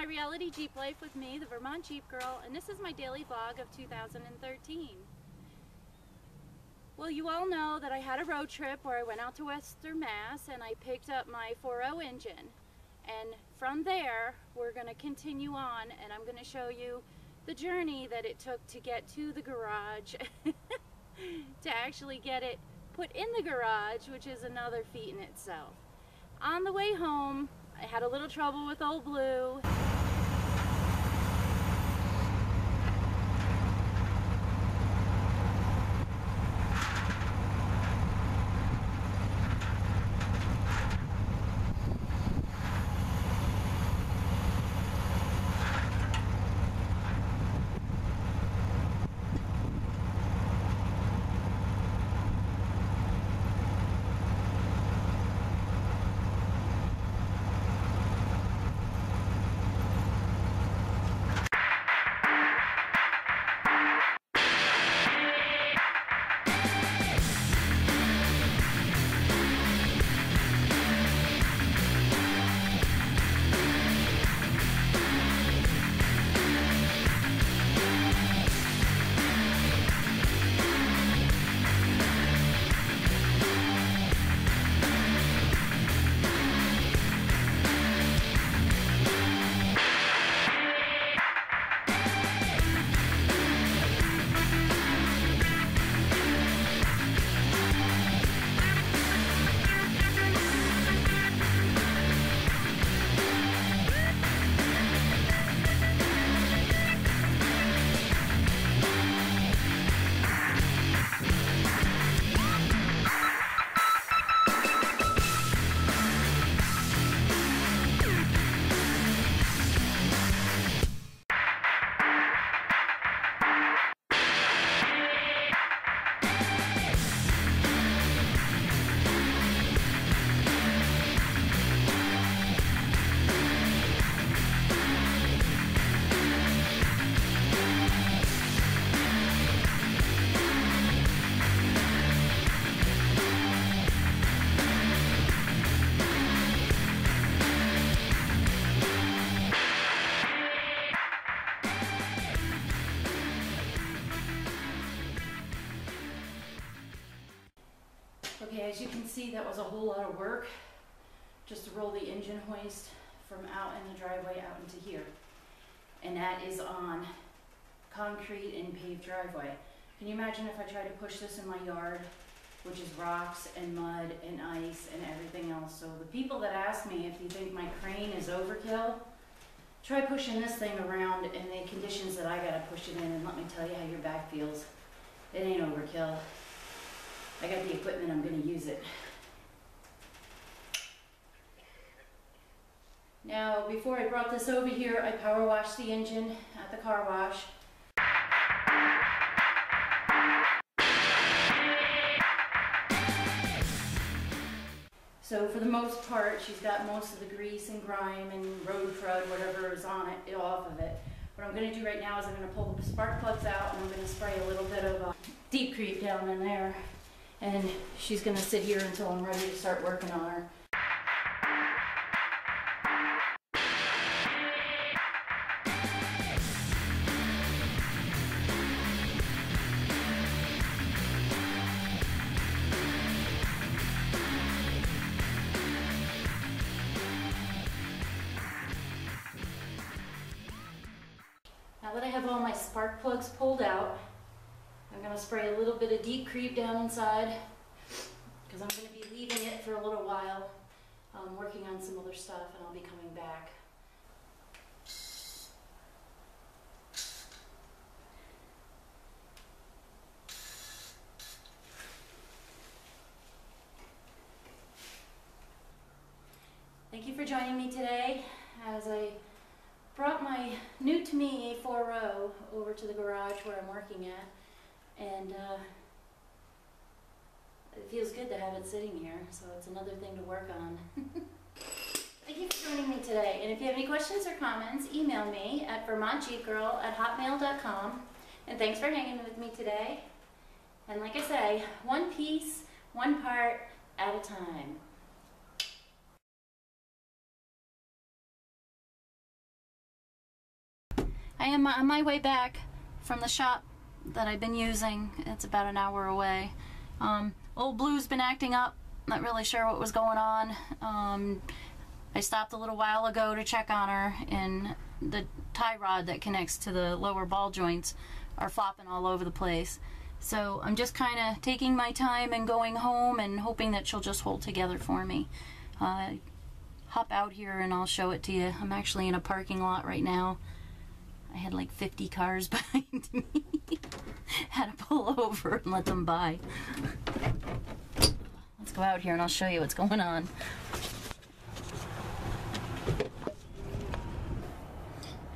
to Reality Jeep Life with me, the Vermont Jeepgirl, and this is my daily vlog of 2013. Well, you all know that I had a road trip where I went out to Western Mass and I picked up my 4.0 engine. And from there, we're going to continue on and I'm going to show you the journey that it took to get to the garage, to actually get it put in the garage, which is another feat in itself. On the way home, I had a little trouble with old Blue. Okay, as you can see, that was a whole lot of work just to roll the engine hoist from out in the driveway out into here. And that is on concrete and paved driveway. Can you imagine if I tried to push this in my yard, which is rocks and mud and ice and everything else? So the people that ask me if you think my crane is overkill, try pushing this thing around in the conditions that I gotta push it in, and let me tell you how your back feels. It ain't overkill. I got the equipment, I'm going to use it. Now, before I brought this over here, I power washed the engine at the car wash. So for the most part, she's got most of the grease and grime and road crud, whatever is on it, off of it. What I'm going to do right now is I'm going to pull the spark plugs out and I'm going to spray a little bit of deep creep down in there. And she's going to sit here until I'm ready to start working on her. Now that I have all my spark plugs pulled out, I'm going to spray a little bit of deep creep down inside because I'm going to be leaving it for a little while, working on some other stuff, and I'll be coming back. Thank you for joining me today as I brought my new to me E44 over to the garage where I'm working at. And it feels good to have it sitting here, so it's another thing to work on. Thank you for joining me today. And if you have any questions or comments, email me at vermontjeepgirl@hotmail.com. And thanks for hanging with me today. And like I say, one piece, one part at a time. I am on my way back from the shop that I've been using. It's about an hour away. Old Blue's been acting up. Not really sure what was going on. I stopped a little while ago to check on her, and the tie rod that connects to the lower ball joints are flopping all over the place. So I'm just kind of taking my time and going home and hoping that she'll just hold together for me. Hop out here and I'll show it to you. I'm actually in a parking lot right now. I had like 50 cars behind me. Had to pull over and let them by. Let's go out here and I'll show you what's going on.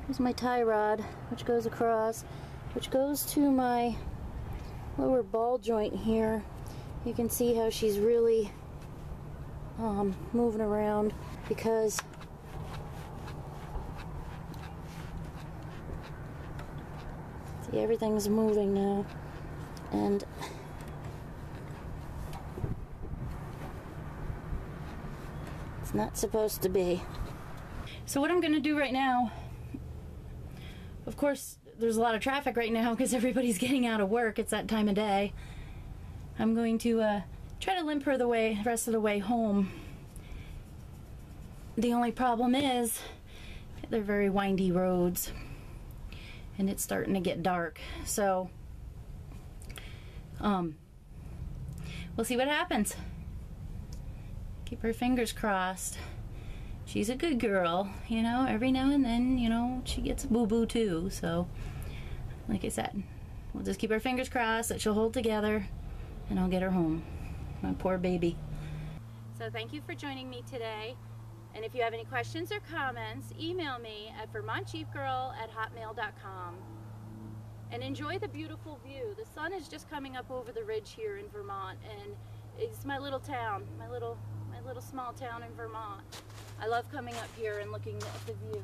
Here's my tie rod, which goes across, which goes to my lower ball joint here. You can see how she's really moving around because see, everything's moving now, and it's not supposed to be. So what I'm going to do right now, of course there's a lot of traffic right now because everybody's getting out of work. It's that time of day. I'm going to try to limp her the rest of the way home. The only problem is they're very windy roads and it's starting to get dark, so we'll see what happens. Keep our fingers crossed. She's a good girl, you know. Every now and then, you know, she gets a boo-boo too, so like I said, we'll just keep our fingers crossed that she'll hold together and I'll get her home. My poor baby. So thank you for joining me today. And if you have any questions or comments, email me at vermontjeepgirl@hotmail.com. And enjoy the beautiful view. The sun is just coming up over the ridge here in Vermont, and it's my little town, my little small town in Vermont. I love coming up here and looking at the view.